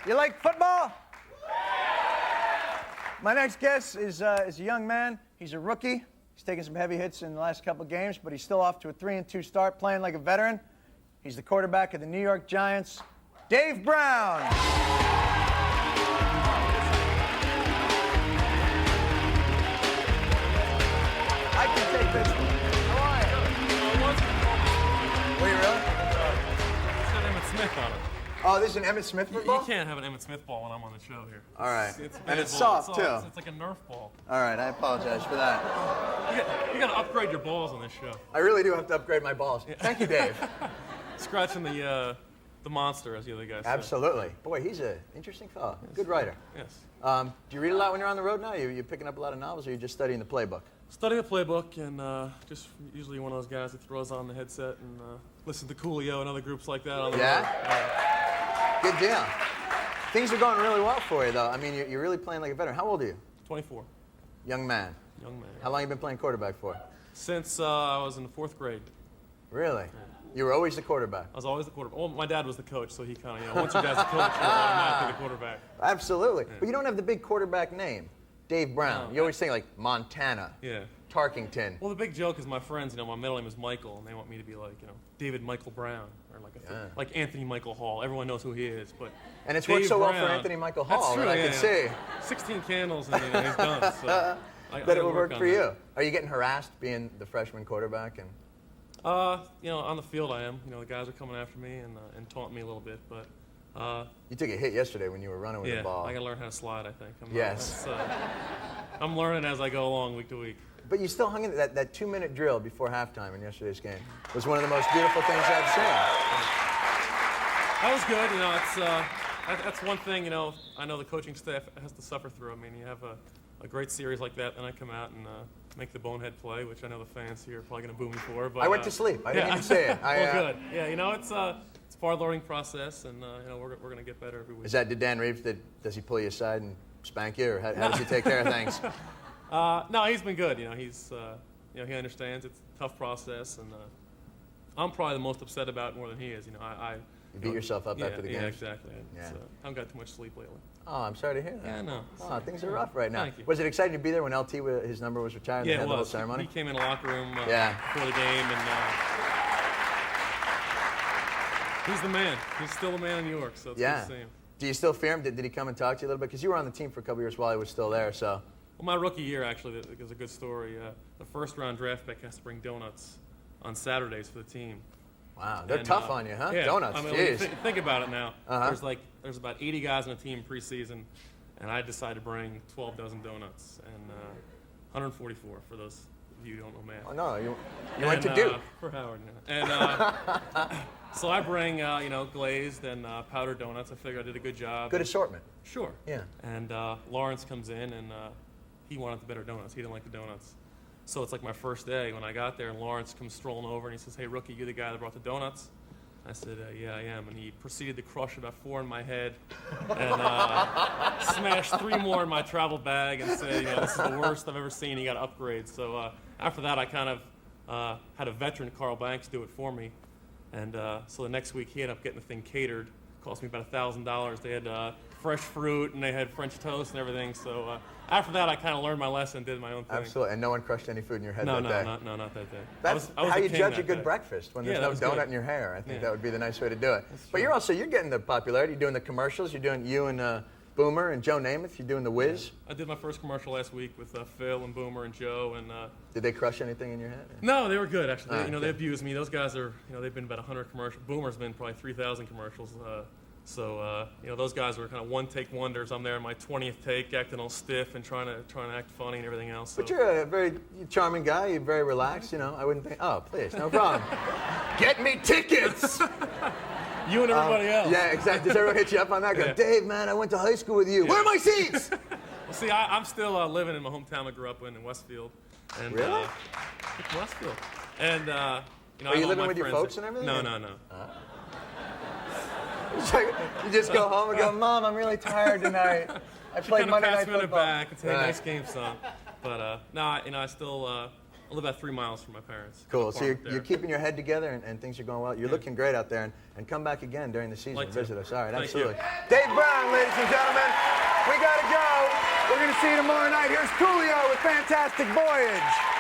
You like football? My next guest is a young man. He's a rookie. He's taken some heavy hits in the last couple of games, but he's still off to a 3-2 start, playing like a veteran. He's the quarterback of the New York Giants, Dave Brown. I can take this one. How are you? Were you really? It's got Emmett Smith on it. Oh, this is an Emmett Smith football? You can't have an Emmett Smith ball when I'm on the show here. All right. And it's soft, too. It's like a Nerf ball. All right, I apologize for that. You got to upgrade your balls on this show. I really do have to upgrade my balls. Yeah. Thank you, Dave. Scratching the monster, as the other guy said. Absolutely. Boy, he's an interesting fellow. Yes. Good writer. Yes. Do you read a lot when you're on the road now? You picking up a lot of novels, or are you just studying the playbook? Studying the playbook, and just usually one of those guys that throws on the headset and listen to Coolio and other groups like that on the road. Yeah? Good deal. Things are going really well for you, though. I mean, you're really playing like a veteran. How old are you? 24. Young man. Young man. How long have you been playing quarterback for? Since I was in the 4th grade. Really? Yeah. You were always the quarterback? I was always the quarterback. Well, my dad was the coach, so he kind of, once your dad's the coach, you're automatically the quarterback. Absolutely. Yeah. But you don't have the big quarterback name, Dave Brown. No, You always think like Montana. Yeah. Tarkington. Well, the big joke is my friends, my middle name is Michael, and they want me to be like, David Michael Brown, or like Anthony Michael Hall. Everyone knows who he is, but and it's Dave worked so well Brown, for Anthony Michael Hall true, that I can see. 16 candles and he's done. So that it will work for you. Are you getting harassed being the freshman quarterback? And on the field I am. The guys are coming after me and taunting me a little bit, but. You took a hit yesterday when you were running with the ball. I got to learn how to slide, I think. Yes. I'm learning as I go along week to week. But you still hung in that 2-minute drill before halftime in yesterday's game was one of the most beautiful things I've seen. That was good. That's one thing, I know the coaching staff has to suffer through. I mean, you have a great series like that, then I come out and make the bonehead play, which I know the fans here are probably going to boo me for. But I went to sleep. I didn't even say it. Well, good. Yeah, it's part of the learning process, and we're going to get better every week. Did Dan Reeves, does he pull you aside and spank you, or how does he take care of things? No, he's been good. He's he understands it's a tough process, and I'm probably the most upset about it more than he is. You beat yourself up after the game. Yeah, exactly. I haven't got too much sleep lately. Oh, I'm sorry to hear that. Yeah, no. Oh, things are rough right now. Thank you. Was it exciting to be there when LT his number was retired? Yeah, and it had the whole was. ceremony. He came in the locker room before the game, and he's the man. He's still the man in New York, so it's good to see him. Do you still fear him? Did he come and talk to you a little bit? Because you were on the team for a couple years while he was still there, so. Well, my rookie year, actually, is a good story. The first-round draft pick has to bring donuts on Saturdays for the team. Wow, they're tough on you, huh? Yeah, donuts, jeez. Think about it now. There's about 80 guys on the team preseason, and I decided to bring 12 dozen donuts, and 144 for those of you who don't know math. Oh, no, you went to Duke. For Howard, yeah. And so I bring, glazed and powdered donuts. I figured I did a good job. Good assortment. Sure. Yeah. And Lawrence comes in, and he wanted the better donuts. He didn't like the donuts. So it's like my first day when I got there, and Lawrence comes strolling over, and he says, "Hey, rookie, you the guy that brought the donuts?" I said, "Yeah, I am." And he proceeded to crush about 4 in my head and smashed 3 more in my travel bag and said, "This is the worst I've ever seen. You got to upgrade." So after that, I kind of had a veteran, Carl Banks, do it for me. And so the next week, he ended up getting the thing catered. Cost me about $1,000. They had fresh fruit, and they had French toast and everything. So after that, I kind of learned my lesson and did my own thing. Absolutely. And no one crushed any food in your head that day? No, not that day. That's I was how you judge a good day. breakfast, when there's no donut good. in your hair. I think that would be the nice way to do it. That's but true. you're getting the popularity. You're doing the commercials. You're doing you and Boomer and Joe Namath. You're doing the Wiz. Yeah. I did my first commercial last week with Phil and Boomer and Joe. And did they crush anything in your head? No, they were good, actually. They abused me. Those guys are, they've been about 100 commercials. Boomer's been probably 3,000 commercials. So those guys were kind of one-take wonders. I'm there in my 20th take, acting all stiff and trying to act funny and everything else. So. But you're a very charming guy. You're very relaxed. I wouldn't think. Oh, please, no problem. Get me tickets. You and everybody else. Yeah, exactly. Does everyone hit you up on that? Go, Dave, man, I went to high school with you. Yeah. Where are my seats? Well, see, I'm still living in my hometown I grew up in Westfield. And, really? Westfield. And are you living with your folks and everything? No. You just go home and go, Mom, I'm really tired tonight. I played Monday Night Football. Back and say, nice game, son. But I still I live about 3 miles from my parents. Cool. So Apartment you're keeping your head together and things are going well. You're looking great out there. And come back again during the season Like and to. visit us. All right, Thank absolutely. you. Dave Brown, ladies and gentlemen. We got to go. We're going to see you tomorrow night. Here's Coolio with Fantastic Voyage.